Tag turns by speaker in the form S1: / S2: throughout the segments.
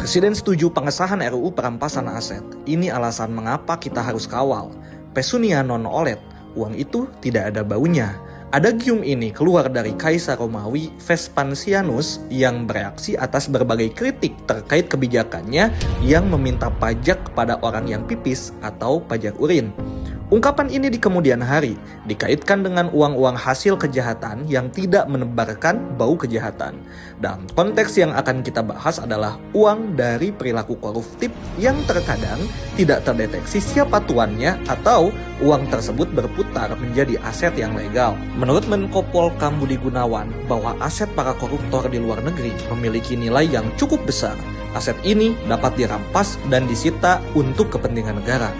S1: Presiden setuju pengesahan RUU perampasan aset. Ini alasan mengapa kita harus kawal. Pesunia non olet, uang itu tidak ada baunya. Adagium ini keluar dari Kaisar Romawi Vespasianus yang bereaksi atas berbagai kritik terkait kebijakannya yang meminta pajak kepada orang yang pipis atau pajak urin. Ungkapan ini di kemudian hari dikaitkan dengan uang-uang hasil kejahatan yang tidak menebarkan bau kejahatan. Dalam konteks yang akan kita bahas adalah uang dari perilaku koruptif yang terkadang tidak terdeteksi siapa tuannya atau uang tersebut berputar menjadi aset yang legal. Menurut Menko Polhukam Budi Gunawan, bahwa aset para koruptor di luar negeri memiliki nilai yang cukup besar. Aset ini dapat dirampas dan disita untuk kepentingan negara.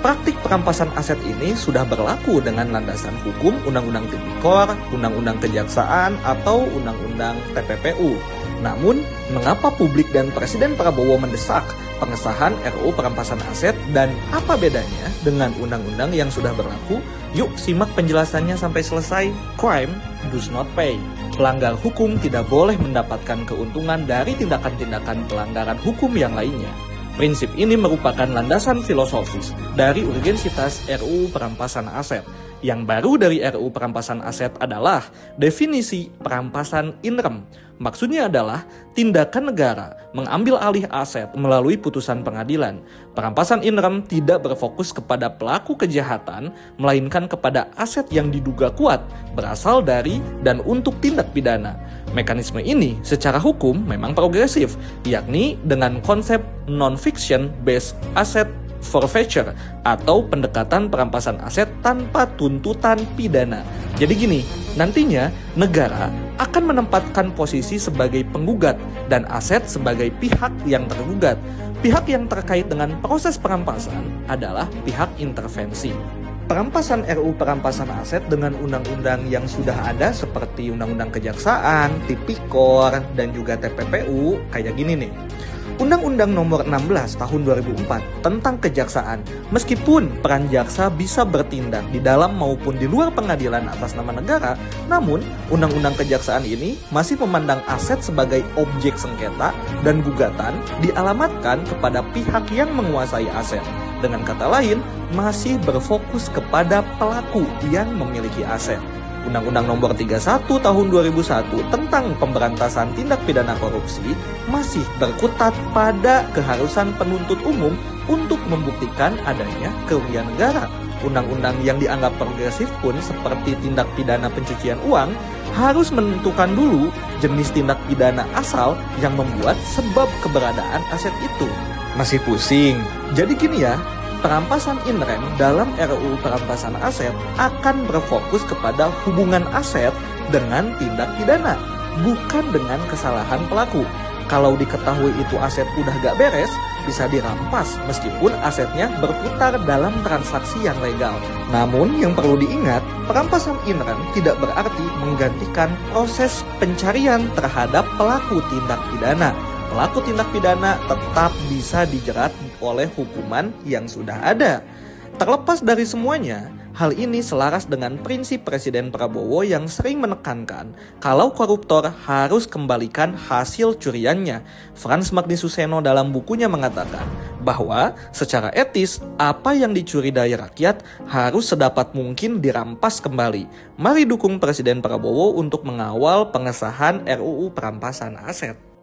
S1: Praktik perampasan aset ini sudah berlaku dengan landasan hukum Undang-Undang Tipikor, Undang-Undang Kejaksaan, atau Undang-Undang TPPU. Namun, mengapa publik dan Presiden Prabowo mendesak pengesahan RUU perampasan aset dan apa bedanya dengan undang-undang yang sudah berlaku? Yuk simak penjelasannya sampai selesai. Crime does not pay. Pelanggar hukum tidak boleh mendapatkan keuntungan dari tindakan-tindakan pelanggaran hukum yang lainnya. Prinsip ini merupakan landasan filosofis dari urgensitas RUU perampasan aset. Yang baru dari RUU perampasan aset adalah definisi perampasan in rem. Maksudnya adalah tindakan negara mengambil alih aset melalui putusan pengadilan. Perampasan in rem tidak berfokus kepada pelaku kejahatan, melainkan kepada aset yang diduga kuat berasal dari dan untuk tindak pidana. Mekanisme ini secara hukum memang progresif, yakni dengan konsep non-fiction based asset forfeiture atau pendekatan perampasan aset tanpa tuntutan pidana. Jadi gini, nantinya negara akan menempatkan posisi sebagai penggugat dan aset sebagai pihak yang tergugat. Pihak yang terkait dengan proses perampasan adalah pihak intervensi. Perampasan RUU perampasan aset dengan undang-undang yang sudah ada seperti Undang-Undang Kejaksaan, Tipikor, dan juga TPPU kayak gini nih. Undang-Undang Nomor 16 Tahun 2004 tentang Kejaksaan, meskipun peran jaksa bisa bertindak di dalam maupun di luar pengadilan atas nama negara, namun Undang-Undang Kejaksaan ini masih memandang aset sebagai objek sengketa dan gugatan dialamatkan kepada pihak yang menguasai aset. Dengan kata lain, masih berfokus kepada pelaku yang memiliki aset. Undang-Undang Nomor 31 Tahun 2001 tentang pemberantasan tindak pidana korupsi masih berkutat pada keharusan penuntut umum untuk membuktikan adanya kerugian negara. Undang-undang yang dianggap progresif pun seperti tindak pidana pencucian uang harus menentukan dulu jenis tindak pidana asal yang membuat sebab keberadaan aset itu. Masih pusing? Jadi gini ya, perampasan in rem dalam RUU perampasan aset akan berfokus kepada hubungan aset dengan tindak pidana, bukan dengan kesalahan pelaku. Kalau diketahui itu aset udah gak beres, bisa dirampas meskipun asetnya berputar dalam transaksi yang legal. Namun yang perlu diingat, perampasan in rem tidak berarti menggantikan proses pencarian terhadap pelaku tindak pidana. Pelaku tindak pidana tetap bisa dijerat oleh hukuman yang sudah ada. Terlepas dari semuanya, hal ini selaras dengan prinsip Presiden Prabowo yang sering menekankan kalau koruptor harus kembalikan hasil curiannya. Frans Magnisuseno dalam bukunya mengatakan bahwa secara etis apa yang dicuri dari rakyat harus sedapat mungkin dirampas kembali. Mari dukung Presiden Prabowo untuk mengawal pengesahan RUU perampasan aset.